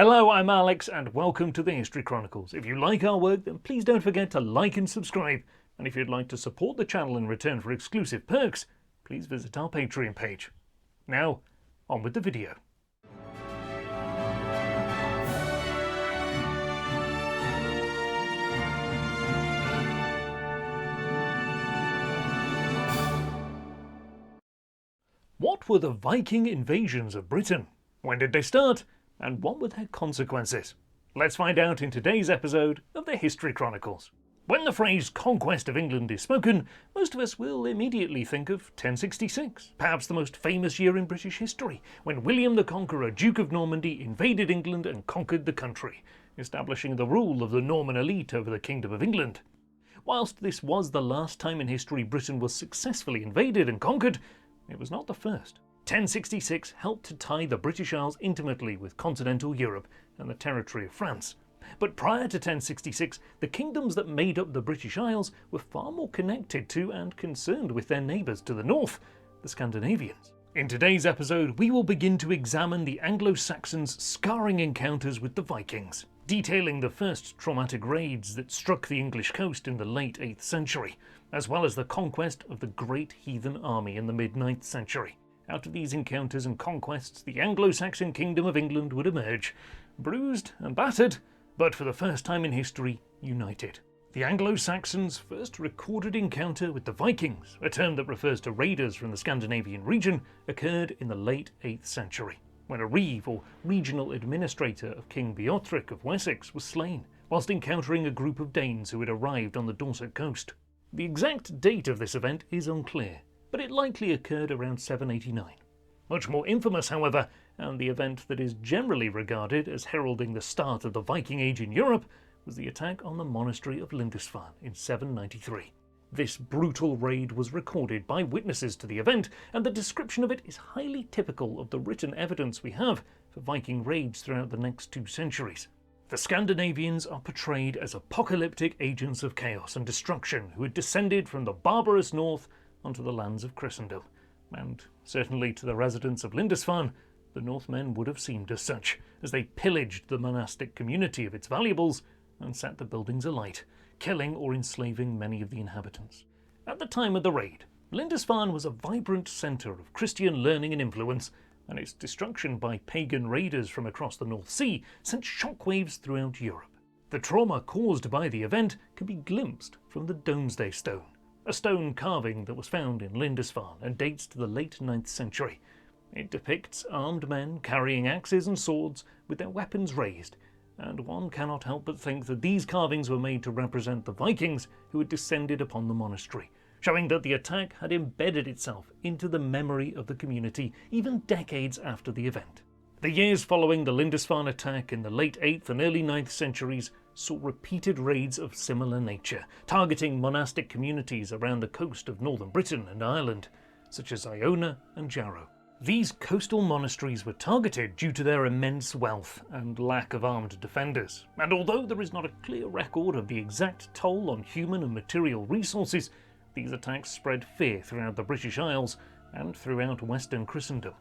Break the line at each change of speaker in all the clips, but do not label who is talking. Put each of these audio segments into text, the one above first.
Hello, I'm Alex and welcome to the History Chronicles. If you like our work, then please don't forget to like and subscribe. And if you'd like to support the channel in return for exclusive perks, please visit our Patreon page. Now, on with the video. What were the Viking invasions of Britain? When did they start? And what were their consequences? Let's find out in today's episode of the History Chronicles. When the phrase conquest of England is spoken, most of us will immediately think of 1066, perhaps the most famous year in British history, when William the Conqueror, Duke of Normandy, invaded England and conquered the country, establishing the rule of the Norman elite over the Kingdom of England. Whilst this was the last time in history Britain was successfully invaded and conquered, it was not the first. 1066 helped to tie the British Isles intimately with continental Europe and the territory of France. But prior to 1066, the kingdoms that made up the British Isles were far more connected to and concerned with their neighbours to the north, the Scandinavians. In today's episode, we will begin to examine the Anglo-Saxons' scarring encounters with the Vikings, detailing the first traumatic raids that struck the English coast in the late 8th century, as well as the conquest of the Great Heathen Army in the mid-9th century. Out of these encounters and conquests, the Anglo-Saxon Kingdom of England would emerge, bruised and battered, but for the first time in history, united. The Anglo-Saxons' first recorded encounter with the Vikings, a term that refers to raiders from the Scandinavian region, occurred in the late 8th century, when a reeve or regional administrator of King Beorhtric of Wessex was slain, whilst encountering a group of Danes who had arrived on the Dorset coast. The exact date of this event is unclear, but it likely occurred around 789. Much more infamous, however, and the event that is generally regarded as heralding the start of the Viking Age in Europe, was the attack on the monastery of Lindisfarne in 793. This brutal raid was recorded by witnesses to the event, and the description of it is highly typical of the written evidence we have for Viking raids throughout the next 2 centuries. The Scandinavians are portrayed as apocalyptic agents of chaos and destruction who had descended from the barbarous north onto the lands of Christendom, and certainly to the residents of Lindisfarne, the Northmen would have seemed as such, as they pillaged the monastic community of its valuables and set the buildings alight, killing or enslaving many of the inhabitants. At the time of the raid, Lindisfarne was a vibrant centre of Christian learning and influence, and its destruction by pagan raiders from across the North Sea sent shockwaves throughout Europe. The trauma caused by the event can be glimpsed from the Domesday Stone, a stone carving that was found in Lindisfarne and dates to the late 9th century. It depicts armed men carrying axes and swords with their weapons raised, and one cannot help but think that these carvings were made to represent the Vikings who had descended upon the monastery, showing that the attack had embedded itself into the memory of the community even decades after the event. The years following the Lindisfarne attack in the late 8th and early 9th centuries saw repeated raids of similar nature, targeting monastic communities around the coast of northern Britain and Ireland, such as Iona and Jarrow. These coastal monasteries were targeted due to their immense wealth and lack of armed defenders, and although there is not a clear record of the exact toll on human and material resources, these attacks spread fear throughout the British Isles and throughout Western Christendom.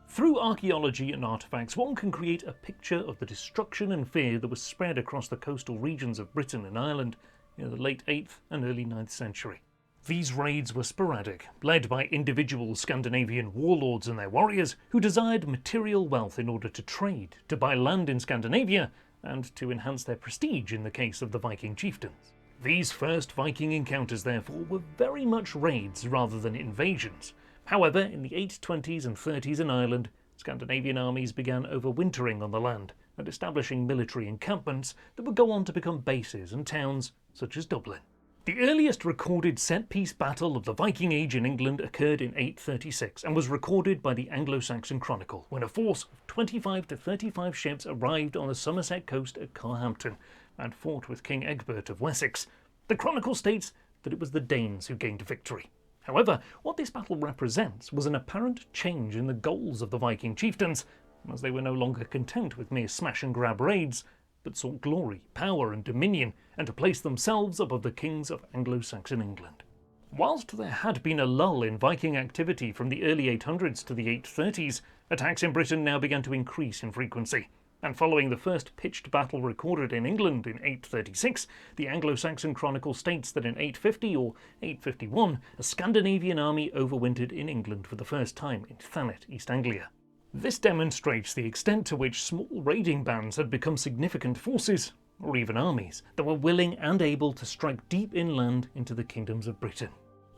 Through archaeology and artefacts, one can create a picture of the destruction and fear that was spread across the coastal regions of Britain and Ireland in the late 8th and early 9th century. These raids were sporadic, led by individual Scandinavian warlords and their warriors who desired material wealth in order to trade, to buy land in Scandinavia, and to enhance their prestige in the case of the Viking chieftains. These first Viking encounters, therefore, were very much raids rather than invasions. However, in the 820s and 30s in Ireland, Scandinavian armies began overwintering on the land and establishing military encampments that would go on to become bases and towns such as Dublin. The earliest recorded set-piece battle of the Viking Age in England occurred in 836 and was recorded by the Anglo-Saxon Chronicle, when a force of 25 to 35 ships arrived on the Somerset coast at Carhampton and fought with King Egbert of Wessex. The Chronicle states that it was the Danes who gained victory. However, what this battle represents was an apparent change in the goals of the Viking chieftains, as they were no longer content with mere smash-and-grab raids, but sought glory, power and dominion, and to place themselves above the kings of Anglo-Saxon England. Whilst there had been a lull in Viking activity from the early 800s to the 830s, attacks in Britain now began to increase in frequency. And following the first pitched battle recorded in England in 836, the Anglo-Saxon Chronicle states that in 850 or 851, a Scandinavian army overwintered in England for the first time in Thanet, East Anglia. This demonstrates the extent to which small raiding bands had become significant forces, or even armies, that were willing and able to strike deep inland into the kingdoms of Britain.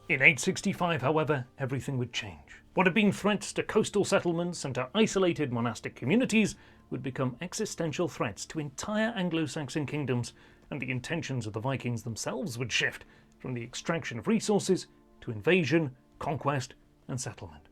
In 865, however, everything would change. What had been threats to coastal settlements and to isolated monastic communities would become existential threats to entire Anglo-Saxon kingdoms, and the intentions of the Vikings themselves would shift from the extraction of resources to invasion, conquest, and settlement.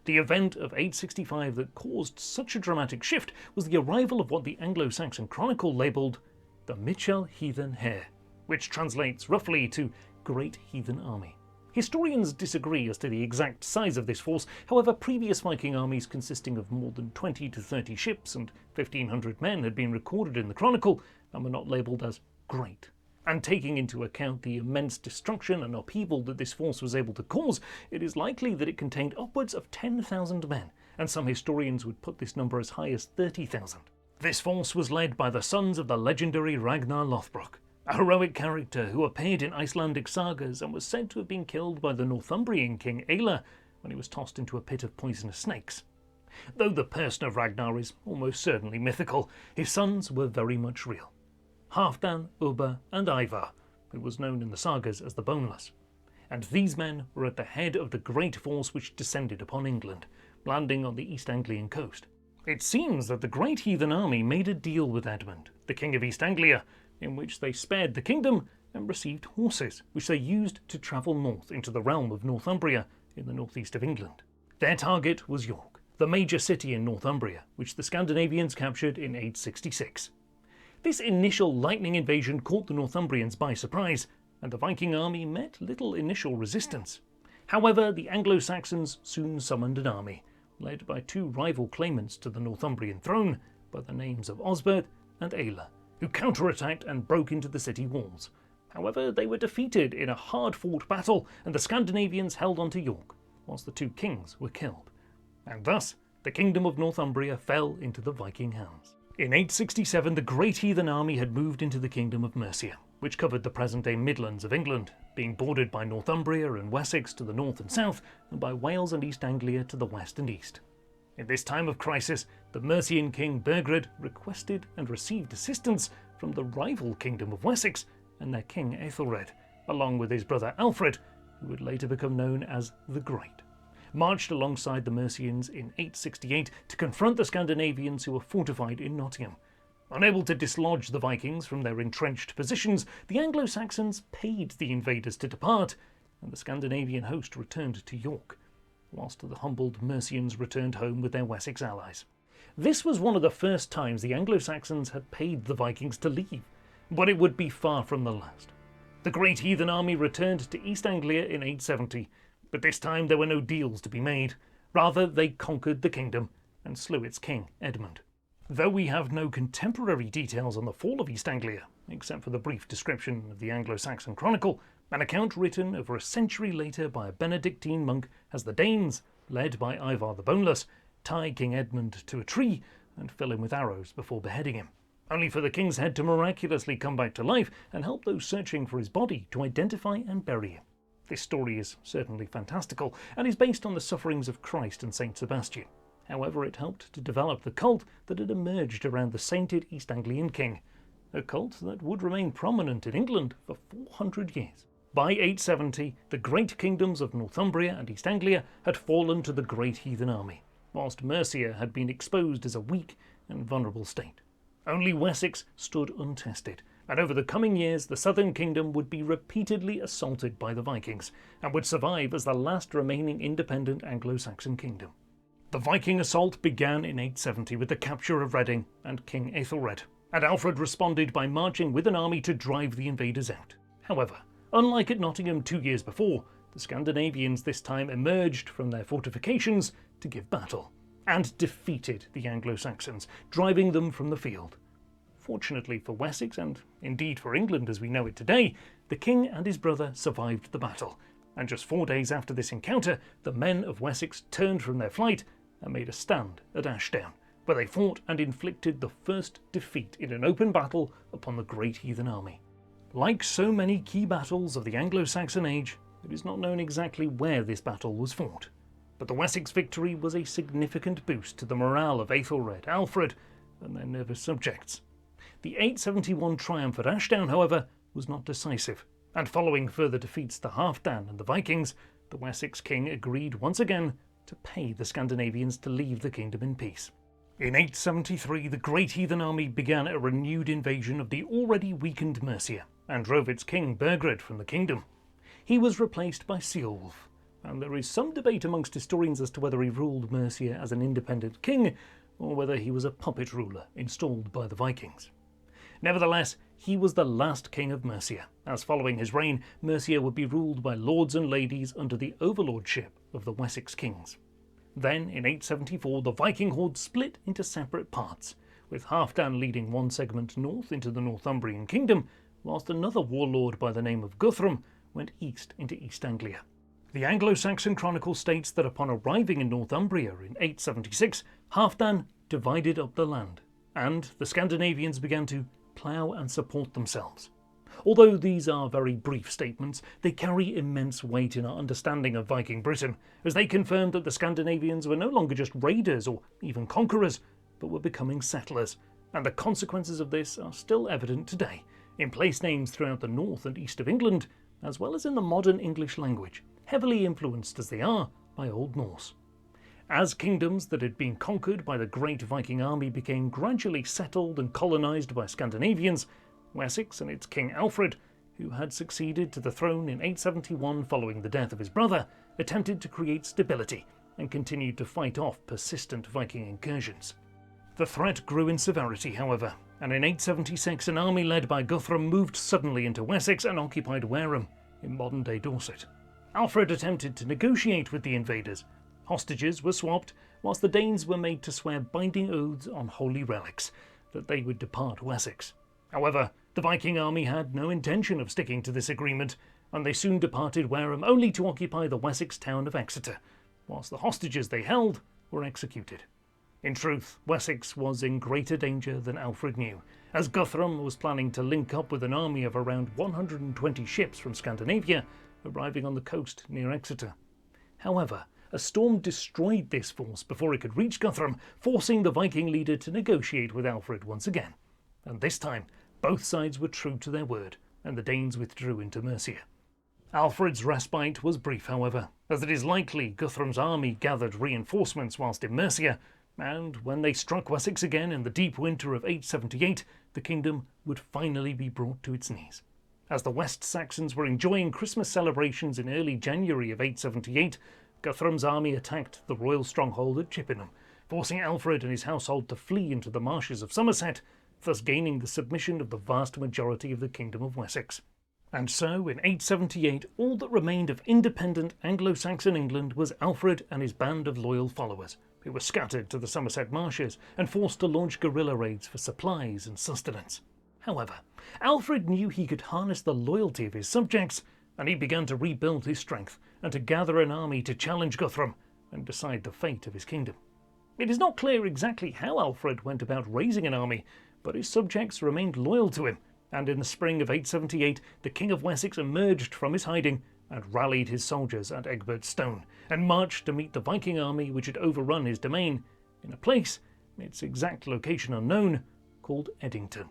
The event of 865 that caused such a dramatic shift was the arrival of what the Anglo-Saxon Chronicle labelled the Mitchell Heathen Hare, which translates roughly to Great Heathen Army. Historians disagree as to the exact size of this force. However, previous Viking armies consisting of more than 20 to 30 ships and 1,500 men had been recorded in the Chronicle and were not labelled as great. And taking into account the immense destruction and upheaval that this force was able to cause, it is likely that it contained upwards of 10,000 men, and some historians would put this number as high as 30,000. This force was led by the sons of the legendary Ragnar Lothbrok, a heroic character who appeared in Icelandic sagas and was said to have been killed by the Northumbrian king Aelle when he was tossed into a pit of poisonous snakes. Though the person of Ragnar is almost certainly mythical, his sons were very much real. Halfdan, Ubba, and Ivar, who was known in the sagas as the Boneless. And these men were at the head of the great force which descended upon England, landing on the East Anglian coast. It seems that the Great Heathen Army made a deal with Edmund, the King of East Anglia, in which they spared the kingdom and received horses, which they used to travel north into the realm of Northumbria in the northeast of England. Their target was York, the major city in Northumbria, which the Scandinavians captured in 866. This initial lightning invasion caught the Northumbrians by surprise, and the Viking army met little initial resistance. However, the Anglo-Saxons soon summoned an army, led by two rival claimants to the Northumbrian throne by the names of Osbert and Aelle, who counterattacked and broke into the city walls. However, they were defeated in a hard-fought battle, and the Scandinavians held on to York, whilst the two kings were killed. And thus, the kingdom of Northumbria fell into the Viking hands. In 867, the Great Heathen Army had moved into the kingdom of Mercia, which covered the present-day Midlands of England, being bordered by Northumbria and Wessex to the north and south, and by Wales and East Anglia to the west and east. In this time of crisis, the Mercian king Burgred requested and received assistance from the rival kingdom of Wessex and their king Aethelred, along with his brother Alfred, who would later become known as the Great, marched alongside the Mercians in 868 to confront the Scandinavians who were fortified in Nottingham. Unable to dislodge the Vikings from their entrenched positions, the Anglo-Saxons paid the invaders to depart, and the Scandinavian host returned to York, whilst the humbled Mercians returned home with their Wessex allies. This was one of the first times the Anglo-Saxons had paid the Vikings to leave, but it would be far from the last. The Great Heathen Army returned to East Anglia in 870, but this time there were no deals to be made. Rather, they conquered the kingdom and slew its king, Edmund. Though we have no contemporary details on the fall of East Anglia, except for the brief description of the Anglo-Saxon Chronicle, an account written over a century later by a Benedictine monk has the Danes, led by Ivar the Boneless, tie King Edmund to a tree and fill him with arrows before beheading him, only for the king's head to miraculously come back to life and help those searching for his body to identify and bury him. This story is certainly fantastical and is based on the sufferings of Christ and Saint Sebastian. However, it helped to develop the cult that had emerged around the sainted East Anglian king, a cult that would remain prominent in England for 400 years. By 870, the great kingdoms of Northumbria and East Anglia had fallen to the Great Heathen Army, whilst Mercia had been exposed as a weak and vulnerable state. Only Wessex stood untested, and over the coming years the southern kingdom would be repeatedly assaulted by the Vikings, and would survive as the last remaining independent Anglo-Saxon kingdom. The Viking assault began in 870 with the capture of Reading and King Aethelred, and Alfred responded by marching with an army to drive the invaders out. However, unlike at Nottingham 2 years before, the Scandinavians this time emerged from their fortifications to give battle, and defeated the Anglo-Saxons, driving them from the field. Fortunately for Wessex, and indeed for England as we know it today, the king and his brother survived the battle, and just 4 days after this encounter, the men of Wessex turned from their flight and made a stand at Ashdown, where they fought and inflicted the first defeat in an open battle upon the great heathen army. Like so many key battles of the Anglo-Saxon age, it is not known exactly where this battle was fought, but the Wessex victory was a significant boost to the morale of Aethelred, Alfred, and their nervous subjects. The 871 triumph at Ashdown, however, was not decisive, and following further defeats to Halfdan and the Vikings, the Wessex king agreed once again to pay the Scandinavians to leave the kingdom in peace. In 873, the great heathen army began a renewed invasion of the already weakened Mercia, and drove its king Burgred from the kingdom. He was replaced by Ceolwulf, and there is some debate amongst historians as to whether he ruled Mercia as an independent king, or whether he was a puppet ruler installed by the Vikings. Nevertheless, he was the last king of Mercia, as following his reign, Mercia would be ruled by lords and ladies under the overlordship of the Wessex kings. Then, in 874, the Viking horde split into separate parts, with Halfdan leading one segment north into the Northumbrian kingdom, whilst another warlord by the name of Guthrum went east into East Anglia. The Anglo-Saxon Chronicle states that upon arriving in Northumbria in 876, Halfdan divided up the land, and the Scandinavians began to plough and support themselves. Although these are very brief statements, they carry immense weight in our understanding of Viking Britain, as they confirm that the Scandinavians were no longer just raiders or even conquerors, but were becoming settlers, and the consequences of this are still evident today, in place names throughout the north and east of England, as well as in the modern English language, heavily influenced as they are by Old Norse. As kingdoms that had been conquered by the great Viking army became gradually settled and colonised by Scandinavians, Wessex and its king Alfred, who had succeeded to the throne in 871 following the death of his brother, attempted to create stability and continued to fight off persistent Viking incursions. The threat grew in severity, however, and in 876 an army led by Guthrum moved suddenly into Wessex and occupied Wareham, in modern-day Dorset. Alfred attempted to negotiate with the invaders. Hostages were swapped, whilst the Danes were made to swear binding oaths on holy relics that they would depart Wessex. However, the Viking army had no intention of sticking to this agreement, and they soon departed Wareham only to occupy the Wessex town of Exeter, whilst the hostages they held were executed. In truth, Wessex was in greater danger than Alfred knew, as Guthrum was planning to link up with an army of around 120 ships from Scandinavia, arriving on the coast near Exeter. However, a storm destroyed this force before it could reach Guthrum, forcing the Viking leader to negotiate with Alfred once again. And this time, both sides were true to their word, and the Danes withdrew into Mercia. Alfred's respite was brief, however, as it is likely Guthrum's army gathered reinforcements whilst in Mercia, and when they struck Wessex again in the deep winter of 878, the kingdom would finally be brought to its knees. As the West Saxons were enjoying Christmas celebrations in early January of 878, Guthrum's army attacked the royal stronghold at Chippenham, forcing Alfred and his household to flee into the marshes of Somerset, thus gaining the submission of the vast majority of the Kingdom of Wessex. And so, in 878, all that remained of independent Anglo-Saxon England was Alfred and his band of loyal followers, who were scattered to the Somerset marshes and forced to launch guerrilla raids for supplies and sustenance. However, Alfred knew he could harness the loyalty of his subjects, and he began to rebuild his strength and to gather an army to challenge Guthrum and decide the fate of his kingdom. It is not clear exactly how Alfred went about raising an army, but his subjects remained loyal to him, and in the spring of 878 the King of Wessex emerged from his hiding and rallied his soldiers at Egbert Stone, and marched to meet the Viking army which had overrun his domain, in a place, its exact location unknown, called Edington.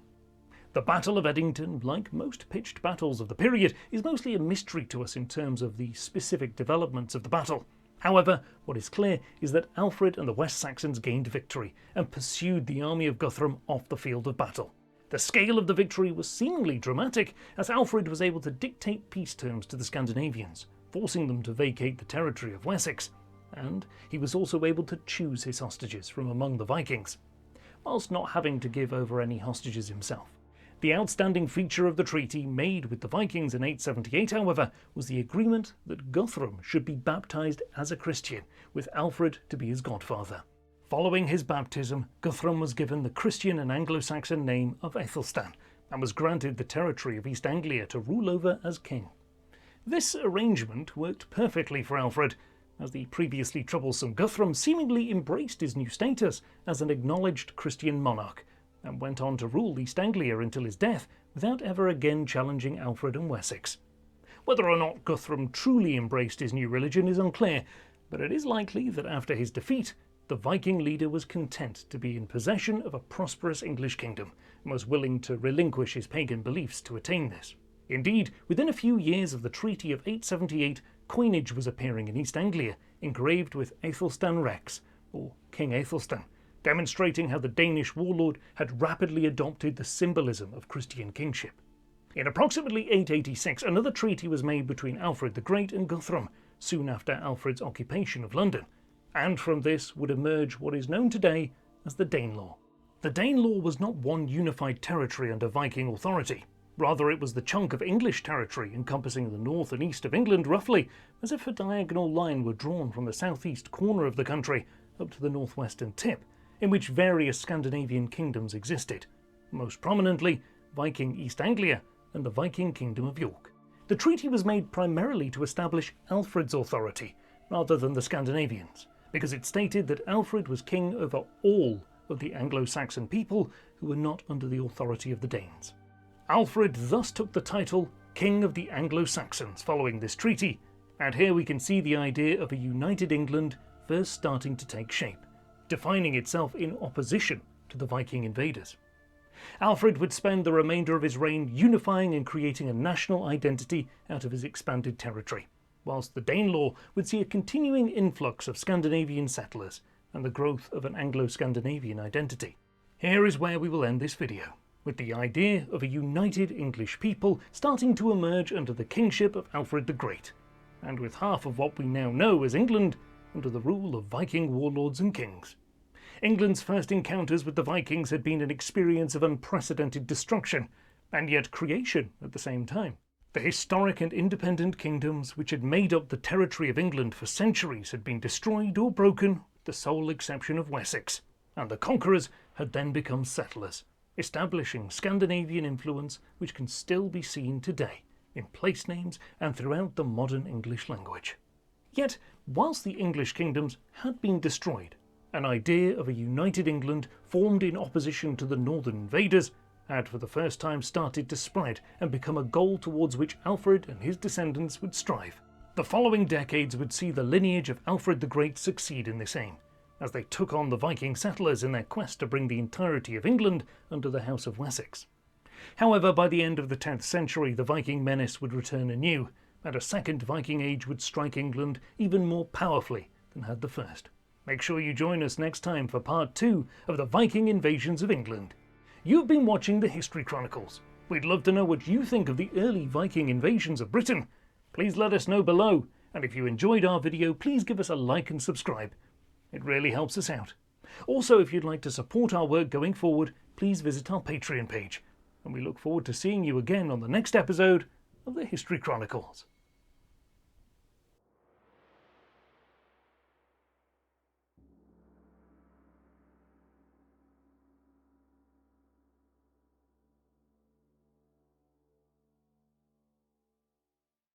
The Battle of Edington, like most pitched battles of the period, is mostly a mystery to us in terms of the specific developments of the battle. However, what is clear is that Alfred and the West Saxons gained victory and pursued the army of Guthrum off the field of battle. The scale of the victory was seemingly dramatic, as Alfred was able to dictate peace terms to the Scandinavians, forcing them to vacate the territory of Wessex, and he was also able to choose his hostages from among the Vikings, whilst not having to give over any hostages himself. The outstanding feature of the treaty made with the Vikings in 878, however, was the agreement that Guthrum should be baptised as a Christian, with Alfred to be his godfather. Following his baptism, Guthrum was given the Christian and Anglo-Saxon name of Aethelstan, and was granted the territory of East Anglia to rule over as king. This arrangement worked perfectly for Alfred, as the previously troublesome Guthrum seemingly embraced his new status as an acknowledged Christian monarch, and went on to rule East Anglia until his death without ever again challenging Alfred and Wessex. Whether or not Guthrum truly embraced his new religion is unclear, but it is likely that after his defeat, the Viking leader was content to be in possession of a prosperous English kingdom, and was willing to relinquish his pagan beliefs to attain this. Indeed, within a few years of the Treaty of 878, coinage was appearing in East Anglia, engraved with Aethelstan Rex, or King Aethelstan, demonstrating how the Danish warlord had rapidly adopted the symbolism of Christian kingship. In approximately 886, another treaty was made between Alfred the Great and Guthrum, soon after Alfred's occupation of London, and from this would emerge what is known today as the Danelaw. The Danelaw was not one unified territory under Viking authority. Rather, it was the chunk of English territory encompassing the north and east of England roughly, as if a diagonal line were drawn from the southeast corner of the country up to the northwestern tip, in which various Scandinavian kingdoms existed, most prominently Viking East Anglia and the Viking Kingdom of York. The treaty was made primarily to establish Alfred's authority, rather than the Scandinavians', because it stated that Alfred was king over all of the Anglo-Saxon people who were not under the authority of the Danes. Alfred thus took the title King of the Anglo-Saxons following this treaty, and here we can see the idea of a united England first starting to take shape, defining itself in opposition to the Viking invaders. Alfred would spend the remainder of his reign unifying and creating a national identity out of his expanded territory, whilst the Danelaw would see a continuing influx of Scandinavian settlers and the growth of an Anglo-Scandinavian identity. Here is where we will end this video, with the idea of a united English people starting to emerge under the kingship of Alfred the Great, and with half of what we now know as England under the rule of Viking warlords and kings. England's first encounters with the Vikings had been an experience of unprecedented destruction, and yet creation at the same time. The historic and independent kingdoms which had made up the territory of England for centuries had been destroyed or broken, with the sole exception of Wessex, and the conquerors had then become settlers, establishing Scandinavian influence which can still be seen today in place names and throughout the modern English language. Yet, whilst the English kingdoms had been destroyed, an idea of a united England formed in opposition to the northern invaders had for the first time started to spread and become a goal towards which Alfred and his descendants would strive. The following decades would see the lineage of Alfred the Great succeed in this aim, as they took on the Viking settlers in their quest to bring the entirety of England under the House of Wessex. However, by the end of the 10th century, the Viking menace would return anew, and a second Viking age would strike England even more powerfully than had the first. Make sure you join us next time for part 2 of the Viking invasions of England. You've been watching the History Chronicles. We'd love to know what you think of the early Viking invasions of Britain. Please let us know below, and if you enjoyed our video, please give us a like and subscribe. It really helps us out. Also, if you'd like to support our work going forward, please visit our Patreon page, and we look forward to seeing you again on the next episode of the History Chronicles.